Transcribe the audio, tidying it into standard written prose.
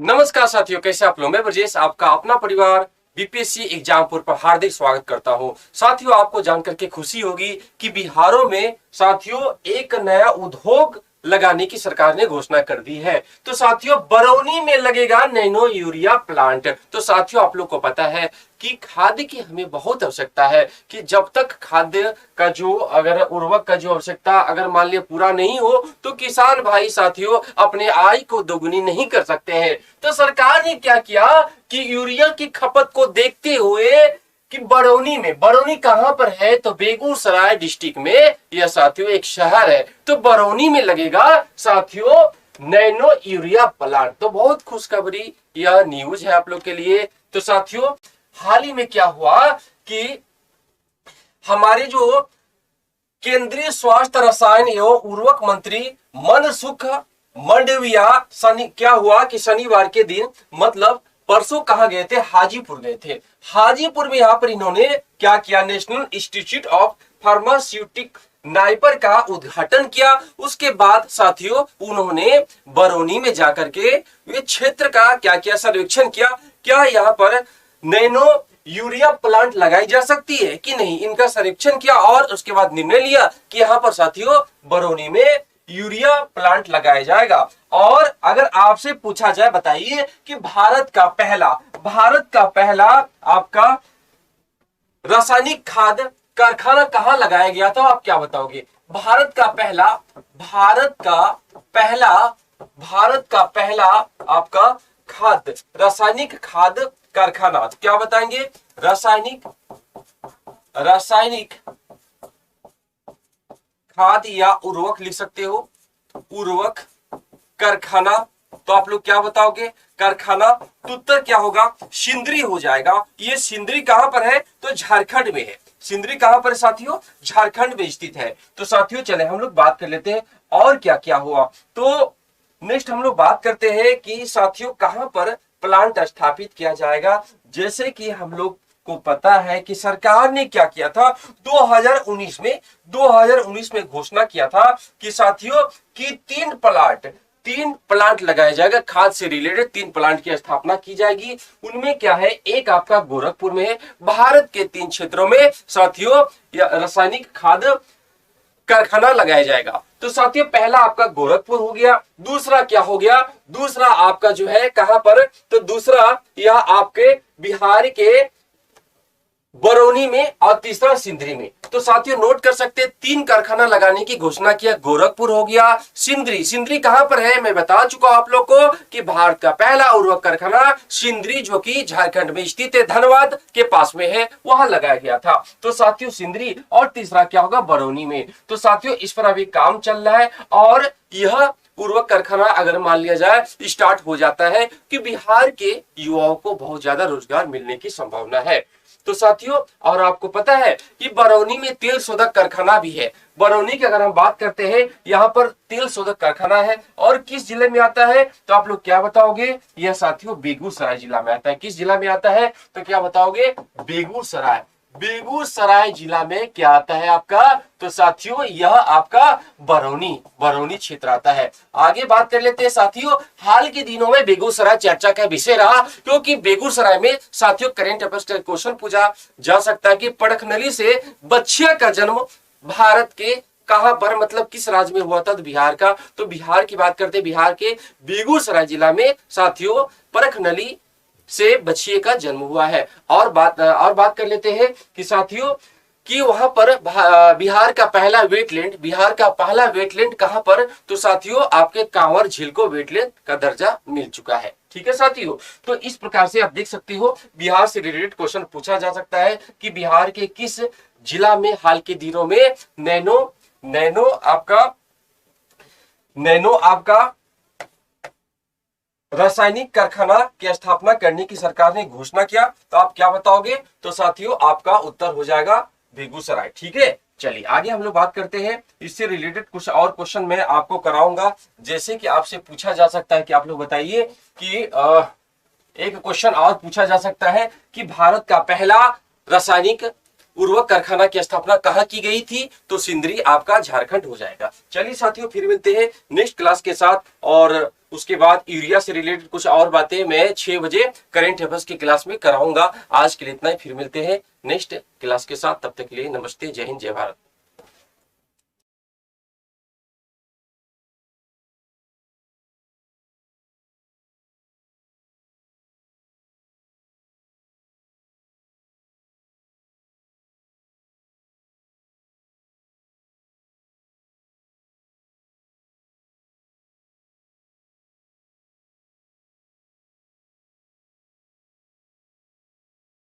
नमस्कार साथियों, कैसे आप लोग। मैं ब्रजेश, आपका अपना परिवार बीपीएससी एग्जामपुर पर हार्दिक स्वागत करता हूं। साथियों, आपको जानकर के खुशी होगी कि बिहारों में साथियों एक नया उद्योग लगाने की सरकार ने घोषणा कर दी है। तो साथियों, बरौनी में लगेगा नैनो यूरिया प्लांट। तो साथियों, आप लोग को पता है कि खाद्य की हमें बहुत आवश्यकता है कि जब तक खाद्य का जो अगर उर्वरक का जो आवश्यकता अगर मान लिया पूरा नहीं हो तो किसान भाई साथियों अपने आय को दोगुनी नहीं कर सकते हैं। तो सरकार ने क्या किया कि यूरिया की खपत को देखते हुए कि बरौनी कहां पर है तो बेगूसराय डिस्ट्रिक्ट में यह साथियों एक शहर है। तो बरौनी में लगेगा साथियों नैनो यूरिया प्लांट। तो बहुत खुशखबरी यह न्यूज है आप लोग के लिए। तो साथियों, हाल ही में क्या हुआ कि हमारे जो केंद्रीय स्वास्थ्य रसायन एवं उर्वरक मंत्री मनसुख मंडविया क्या हुआ कि शनिवार के दिन मतलब परसों कहां गए थे, हाजीपुर गए थे। हाजीपुर में यहां पर इन्होंने क्या किया, national institute of pharmaceutic NIPER का उद्घाटन किया। उसके बाद साथियों उन्होंने बरौनी में जाकर के वे क्षेत्र का क्या किया, सर्वेक्षण किया। क्या यहाँ पर नैनो यूरिया प्लांट लगाई जा सकती है कि नहीं, इनका सर्वेक्षण किया और उसके बाद निर्णय लिया कि यहाँ पर साथियों बरौनी में यूरिया प्लांट लगाया जाएगा। और अगर आपसे पूछा जाए, बताइए कि भारत का पहला आपका रासायनिक खाद कारखाना कहां लगाया गया था, आप क्या बताओगे। भारत का पहला आपका रासायनिक खाद कारखाना, क्या बताएंगे, रासायनिक खाद या उर्वरक लिख सकते हो, उर्वरक कारखाना। तो आप लोग क्या बताओगे, कारखाना। तो उत्तर क्या होगा, सिंदरी हो जाएगा। ये सिंदरी कहां पर है तो झारखंड में है। सिंदरी कहां पर है साथियों, झारखंड में स्थित है। तो साथियों चले हम लोग बात कर लेते हैं और क्या क्या हुआ। तो नेक्स्ट हम लोग बात करते हैं कि साथियों कहां पर प्लांट स्थापित किया जाएगा। जैसे कि हम लोग को पता है कि सरकार ने क्या किया था 2019 में घोषणा किया था कि साथियों कि तीन प्लांट लगाया जाएगा, खाद से रिलेटेड 3 प्लांट की स्थापना की जाएगी। उनमें क्या है, एक आपका गोरखपुर में है। भारत के 3 क्षेत्रों में साथियों रासायनिक खाद कारखाना लगाया जाएगा। तो साथियों पहला आपका गोरखपुर हो गया। दूसरा क्या हो गया, दूसरा आपका जो है कहां पर, तो दूसरा यह आपके बिहार के बरौनी में और तीसरा सिंदरी में। तो साथियों नोट कर सकते हैं 3 कारखाना लगाने की घोषणा किया। गोरखपुर हो गया, सिंदरी कहां पर है, मैं बता चुका आप लोग को कि भारत का पहला उर्वरक कारखाना सिंदरी जो कि झारखंड में स्थित है, धनबाद के पास में है, वहां लगाया गया था। तो साथियों सिंदरी, और तीसरा क्या होगा बरौनी में। तो साथियों इस पर अभी काम चल रहा है और यह उर्वरक कारखाना अगर मान लिया जाए स्टार्ट हो जाता है कि बिहार के युवाओं को बहुत ज्यादा रोजगार मिलने की संभावना है। तो साथियों और आपको पता है कि बरौनी में तेल शोधक कारखाना भी है। बरौनी की अगर हम बात करते हैं, यहाँ पर तेल शोधक कारखाना है और किस जिले में आता है, तो आप लोग क्या बताओगे, यह साथियों बेगूसराय जिला में आता है। किस जिला में आता है तो क्या बताओगे, बेगूसराय जिला में क्या आता है आपका, तो साथियों यह आपका बरौनी क्षेत्र आता है। आगे बात कर लेते हैं साथियों, हाल के दिनों में बेगूसराय चर्चा का विषय रहा क्योंकि बेगूसराय में साथियों करेंट अफेयर्स का क्वेश्चन पूछा जा सकता है कि पड़खनली से बछिया का जन्म भारत के कहां पर, मतलब किस राज्य में हुआ था, तो बिहार का। तो बिहार की बात करते हैं, बिहार के बेगूसराय जिला में साथियों पड़खनली से बछिए का जन्म हुआ है। और बात कर लेते हैं कि साथियों कि वहां पर बिहार का पहला वेटलैंड कहां पर, तो साथियों आपके कांवर झील को वेटलैंड का दर्जा मिल चुका है। ठीक है साथियों, तो इस प्रकार से आप देख सकते हो बिहार से रिलेटेड क्वेश्चन पूछा जा सकता है कि बिहार के किस जिला में हाल के दिनों में नैनो आपका रासायनिक कारखाना की स्थापना करने की सरकार ने घोषणा किया। तो आप क्या बताओगे, तो साथियों आपका उत्तर हो जाएगा बेगूसराय। ठीक है, चलिए आगे हम लोग बात करते हैं। इससे रिलेटेड कुछ और क्वेश्चन मैं आपको कराऊंगा। जैसे कि आपसे पूछा जा सकता है कि आप लोग बताइए कि एक क्वेश्चन और पूछा जा सकता है कि भारत का पहला रासायनिक उर्वरक कारखाना की स्थापना कहाँ की गई थी? तो सिंदरी आपका झारखंड हो जाएगा। चलिए साथियों, फिर मिलते हैं नेक्स्ट क्लास के साथ, और उसके बाद यूरिया से रिलेटेड कुछ और बातें मैं 6 बजे करंट अफेयर्स की क्लास में कराऊंगा। आज के लिए इतना ही, फिर मिलते हैं नेक्स्ट क्लास के साथ। तब तक के लिए नमस्ते, जय हिंद, जय भारत।